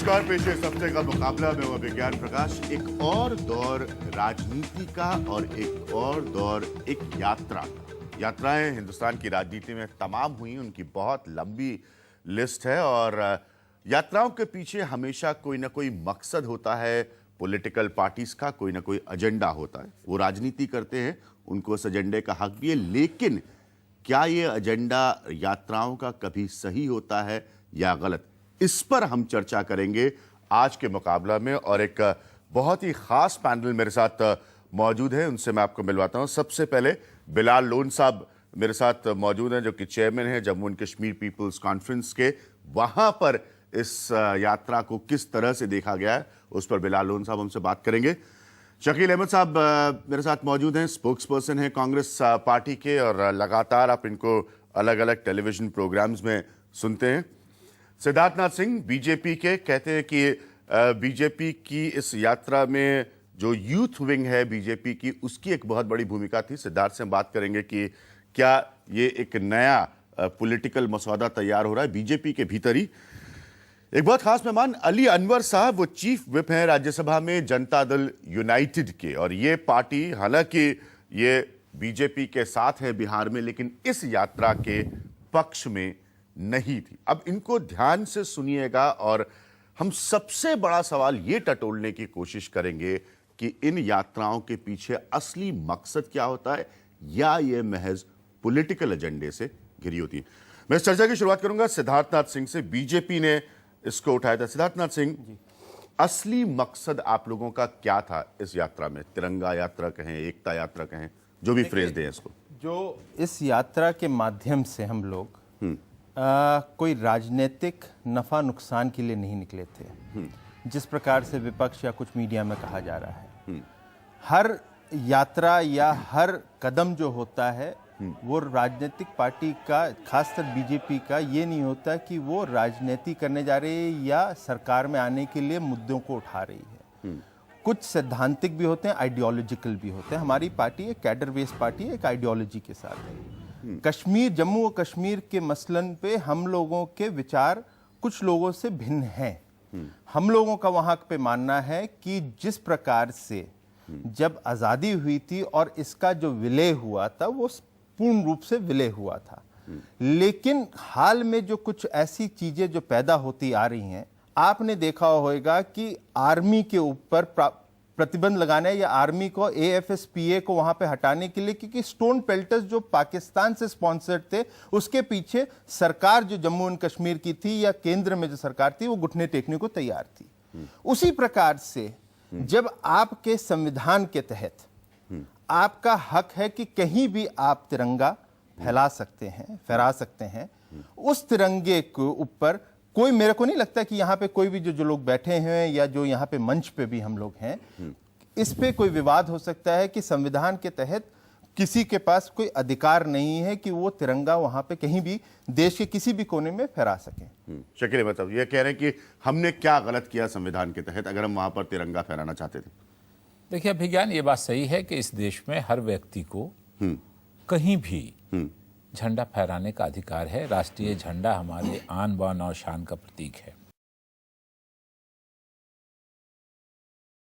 नमस्कार, पेश है इस हफ्ते का मुकाबला में हुआ विज्ञान प्रकाश। एक और दौर राजनीति का और एक और दौर एक यात्रा का। यात्राएं हिंदुस्तान की राजनीति में तमाम हुई, उनकी बहुत लंबी लिस्ट है और यात्राओं के पीछे हमेशा कोई ना कोई मकसद होता है। पॉलिटिकल पार्टीज का कोई ना कोई एजेंडा होता है, वो राजनीति करते हैं, उनको उस एजेंडे का हक भी है। लेकिन क्या ये एजेंडा यात्राओं का कभी सही होता है या गलत, इस पर हम चर्चा करेंगे आज के मुकाबला में। और एक बहुत ही खास पैनल मेरे साथ मौजूद है, उनसे मैं आपको मिलवाता हूं। सबसे पहले बिलाल लोन साहब मेरे साथ मौजूद हैं, जो कि चेयरमैन हैं जम्मू एंड कश्मीर पीपल्स कॉन्फ्रेंस के। वहां पर इस यात्रा को किस तरह से देखा गया है, उस पर बिलाल लोन साहब हमसे बात करेंगे। शकील अहमद साहब मेरे साथ मौजूद हैं, स्पोक्स पर्सन हैं कांग्रेस पार्टी के, और लगातार आप इनको अलग अलग टेलीविजन प्रोग्राम्स में सुनते हैं। सिद्धार्थनाथ सिंह बीजेपी के, कहते हैं कि बीजेपी की इस यात्रा में जो यूथ विंग है बीजेपी की, उसकी एक बहुत बड़ी भूमिका थी। सिद्धार्थ से हम बात करेंगे कि क्या ये एक नया पॉलिटिकल मसौदा तैयार हो रहा है बीजेपी के भीतर ही। एक बहुत खास मेहमान अली अनवर साहब, वो चीफ विप हैं राज्यसभा में जनता दल यूनाइटेड के, और ये पार्टी हालांकि ये बीजेपी के साथ है बिहार में, लेकिन इस यात्रा के पक्ष में नहीं थी। अब इनको ध्यान से सुनिएगा और हम सबसे बड़ा सवाल ये टटोलने की कोशिश करेंगे कि इन यात्राओं के पीछे असली मकसद क्या होता है, या ये महज पॉलिटिकल एजेंडे से घिरी होती है। मैं इस चर्चा की शुरुआत करूंगा सिद्धार्थनाथ सिंह से। बीजेपी ने इसको उठाया था। सिद्धार्थनाथ सिंह, असली मकसद आप लोगों का क्या था इस यात्रा में? तिरंगा यात्रा कहें, एकता यात्रा कहें, जो भी फ्रेज दें इसको। जो इस यात्रा के माध्यम से हम लोग कोई राजनीतिक नफा नुकसान के लिए नहीं निकले थे, जिस प्रकार से विपक्ष या कुछ मीडिया में कहा जा रहा है। हर यात्रा या हर कदम जो होता है वो राजनीतिक पार्टी का, खासकर बीजेपी का, ये नहीं होता कि वो राजनीति करने जा रही है या सरकार में आने के लिए मुद्दों को उठा रही है। कुछ सैद्धांतिक भी होते हैं, आइडियोलॉजिकल भी होते हैं। हमारी पार्टी एक कैडर बेस्ड पार्टी है, एक आइडियोलॉजी के साथ है। कश्मीर, जम्मू और कश्मीर के मसलन पे हम लोगों के विचार कुछ लोगों से भिन्न हैं। हम लोगों का वहां पे मानना है कि जिस प्रकार से जब आज़ादी हुई थी और इसका जो विलय हुआ था वो पूर्ण रूप से विलय हुआ था, लेकिन हाल में जो कुछ ऐसी चीजें जो पैदा होती आ रही हैं, आपने देखा होगा कि आर्मी के ऊपर प्रतिबंध लगाने या आर्मी को, AFSPA को वहां पे हटाने के लिए, क्योंकि स्टोन पेल्टर्स जो पाकिस्तान से स्पॉन्सर्ड थे, उसके पीछे सरकार जो जम्मू एंड कश्मीर की थी या केंद्र में जो सरकार थी वो घुटने टेकने को तैयार थी। उसी प्रकार से जब आपके संविधान के तहत आपका हक है कि कहीं भी आप तिरंगा फैला सकते हैं, फहरा सकते हैं, उस तिरंगे के ऊपर कोई, मेरे को नहीं लगता कि यहाँ पे कोई भी जो लोग बैठे हैं या जो यहाँ पे मंच पे भी हम लोग हैं, इस पे कोई विवाद हो सकता है कि संविधान के तहत किसी के पास कोई अधिकार नहीं है कि वो तिरंगा वहां पे कहीं भी देश के किसी भी कोने में फहरा सके। शकील, मतलब ये कह रहे हैं कि हमने क्या गलत किया संविधान के तहत अगर हम वहां पर तिरंगा फहराना चाहते थे? देखिए विज्ञान, ये बात सही है कि इस देश में हर व्यक्ति को कहीं भी झंडा फहराने का अधिकार है। राष्ट्रीय झंडा हमारे आन बान और शान का प्रतीक है।